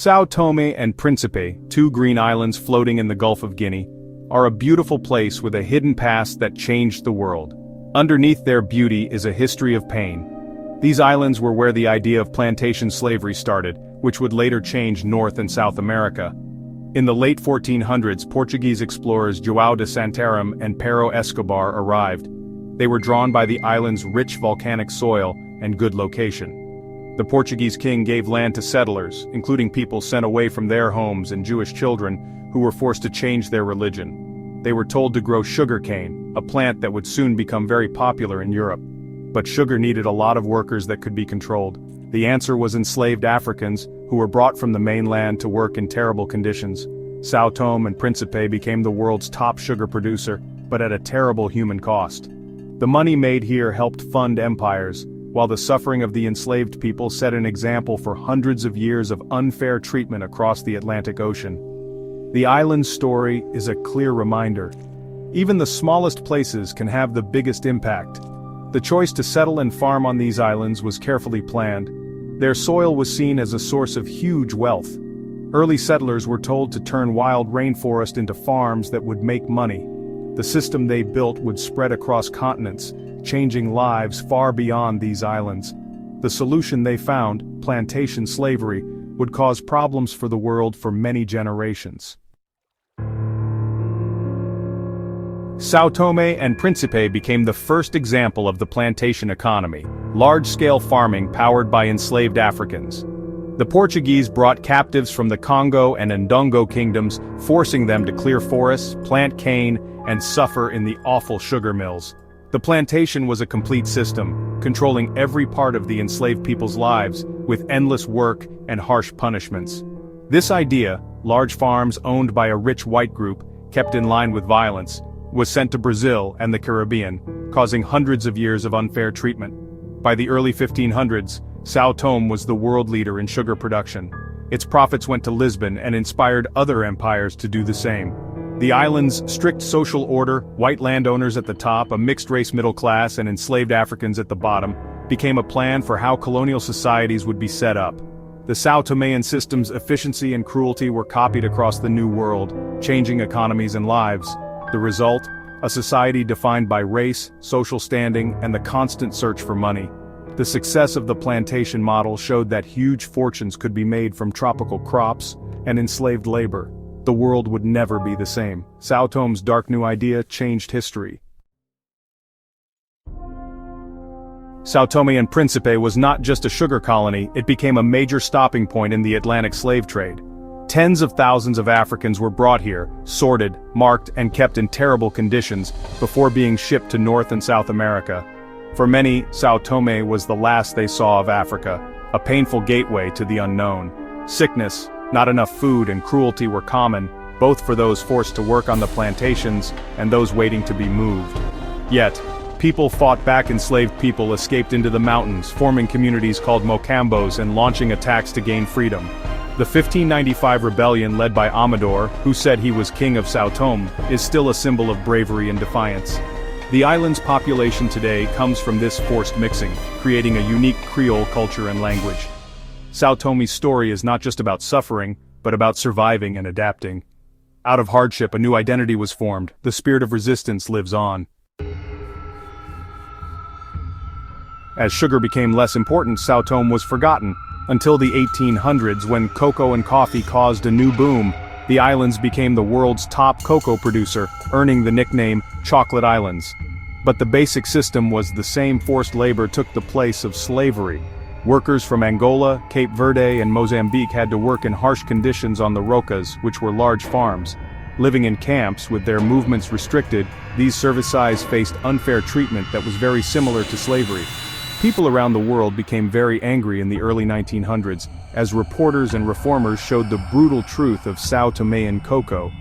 Sao Tome and Principe, two green islands floating in the Gulf of Guinea, are a beautiful place with a hidden past that changed the world. Underneath their beauty is a history of pain. These islands were where the idea of plantation slavery started, which would later change North and South America. In the late 1400s, Portuguese explorers João de Santarém and Pero Escobar arrived. They were drawn by the island's rich volcanic soil and good location. The Portuguese king gave land to settlers, including people sent away from their homes and Jewish children who were forced to change their religion. They were told to grow sugarcane, a plant that would soon become very popular in Europe. But sugar needed a lot of workers that could be controlled. The answer was enslaved Africans, who were brought from the mainland to work in terrible conditions. Sao Tome and Principe became the world's top sugar producer, but at a terrible human cost. The money made here helped fund empires, while the suffering of the enslaved people set an example for hundreds of years of unfair treatment across the Atlantic Ocean. The island's story is a clear reminder. Even the smallest places can have the biggest impact. The choice to settle and farm on these islands was carefully planned. Their soil was seen as a source of huge wealth. Early settlers were told to turn wild rainforest into farms that would make money. The system they built would spread across continents, changing lives far beyond these islands. The solution they found, plantation slavery, would cause problems for the world for many generations. Sao Tome and Principe became the first example of the plantation economy, large-scale farming powered by enslaved Africans. The Portuguese brought captives from the Congo and Ndongo kingdoms, forcing them to clear forests, plant cane, and suffer in the awful sugar mills. The plantation was a complete system, controlling every part of the enslaved people's lives, with endless work and harsh punishments. This idea, large farms owned by a rich white group, kept in line with violence, was sent to Brazil and the Caribbean, causing hundreds of years of unfair treatment. By the early 1500s, Sao Tome was the world leader in sugar production. Its profits went to Lisbon and inspired other empires to do the same. The island's strict social order, white landowners at the top, a mixed-race middle class, and enslaved Africans at the bottom, became a plan for how colonial societies would be set up. The Sao Tomean system's efficiency and cruelty were copied across the New World, changing economies and lives. The result? A society defined by race, social standing, and the constant search for money. The success of the plantation model showed that huge fortunes could be made from tropical crops and enslaved labor. The world would never be the same. Sao Tome's dark new idea changed history. Sao Tome and Principe was not just a sugar colony, it became a major stopping point in the Atlantic slave trade. Tens of thousands of Africans were brought here, sorted, marked, and kept in terrible conditions before being shipped to North and South America. For many, Sao Tome was the last they saw of Africa, a painful gateway to the unknown. Sickness, not enough food, and cruelty were common, both for those forced to work on the plantations and those waiting to be moved. Yet, people fought back. Enslaved people escaped into the mountains, forming communities called Mocambos and launching attacks to gain freedom. The 1595 rebellion led by Amador, who said he was king of Sao Tome, is still a symbol of bravery and defiance. The island's population today comes from this forced mixing, creating a unique Creole culture and language. Sao Tome's story is not just about suffering, but about surviving and adapting. Out of hardship, a new identity was formed. The spirit of resistance lives on. As sugar became less important, Sao Tome was forgotten. Until the 1800s, when cocoa and coffee caused a new boom, the islands became the world's top cocoa producer, earning the nickname Chocolate Islands. But the basic system was the same. Forced labor took the place of slavery. Workers from Angola, Cape Verde, and Mozambique had to work in harsh conditions on the rocas, which were large farms. Living in camps with their movements restricted, these serviceists faced unfair treatment that was very similar to slavery. People around the world became very angry in the early 1900s, as reporters and reformers showed the brutal truth of Sao Tomean cocoa.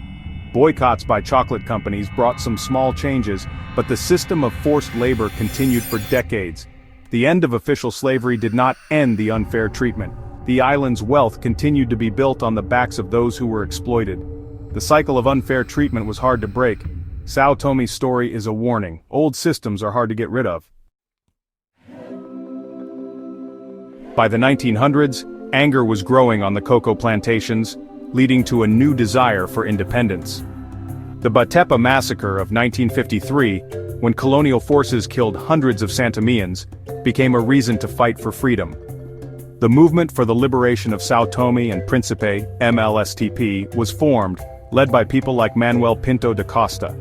Boycotts by chocolate companies brought some small changes, but the system of forced labor continued for decades. The end of official slavery did not end the unfair treatment. The island's wealth continued to be built on the backs of those who were exploited. The cycle of unfair treatment was hard to break. Sao Tome's story is a warning. Old systems are hard to get rid of. By the 1900s, Anger was growing on the cocoa plantations, leading to a new desire for independence. The Batepa massacre of 1953, when colonial forces killed hundreds of Santomeans, became a reason to fight for freedom. The Movement for the Liberation of São Tomé and Príncipe, MLSTP, was formed, led by people like Manuel Pinto da Costa.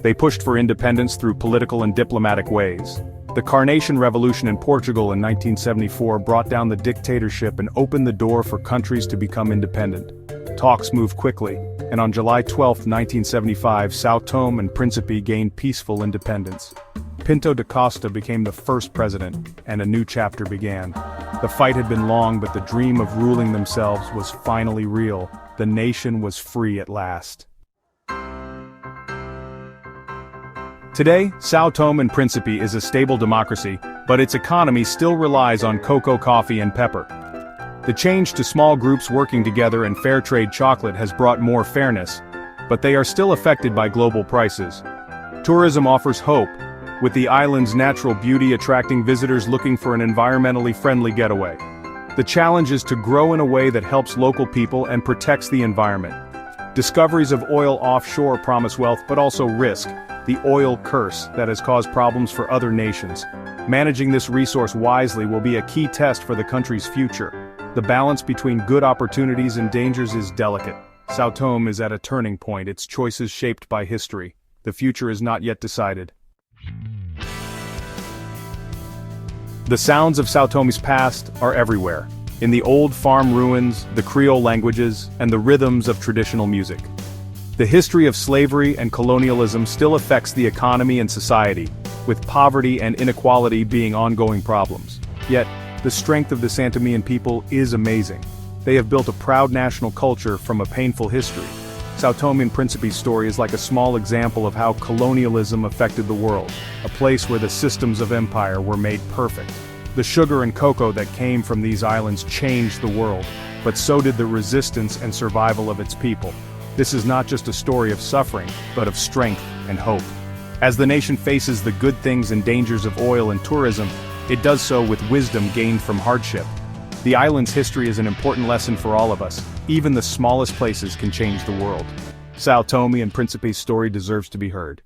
They pushed for independence through political and diplomatic ways. The Carnation Revolution in Portugal in 1974 brought down the dictatorship and opened the door for countries to become independent. Talks moved quickly, and on July 12, 1975, São Tomé and Príncipe gained peaceful independence. Pinto da Costa became the first president, and a new chapter began. The fight had been long, but the dream of ruling themselves was finally real. The nation was free at last. Today, São Tomé and Príncipe is a stable democracy, but its economy still relies on cocoa, coffee, and pepper. The change to small groups working together and fair trade chocolate has brought more fairness, but they are still affected by global prices. Tourism offers hope, with the island's natural beauty attracting visitors looking for an environmentally friendly getaway. The challenge is to grow in a way that helps local people and protects the environment. Discoveries of oil offshore promise wealth but also risk, the oil curse that has caused problems for other nations. Managing this resource wisely will be a key test for the country's future. The balance between good opportunities and dangers is delicate. São Tomé is at a turning point, its choices shaped by history. The future is not yet decided. The sounds of São Tomé's past are everywhere, in the old farm ruins, the Creole languages, and the rhythms of traditional music. The history of slavery and colonialism still affects the economy and society, with poverty and inequality being ongoing problems. Yet, the strength of the Santomean people is amazing. They have built a proud national culture from a painful history. São Tomé and Príncipe's story is like a small example of how colonialism affected the world, a place where the systems of empire were made perfect. The sugar and cocoa that came from these islands changed the world, but so did the resistance and survival of its people. This is not just a story of suffering, but of strength and hope. As the nation faces the good things and dangers of oil and tourism, it does so with wisdom gained from hardship. The island's history is an important lesson for all of us. Even the smallest places can change the world. São Tomé and Príncipe's story deserves to be heard.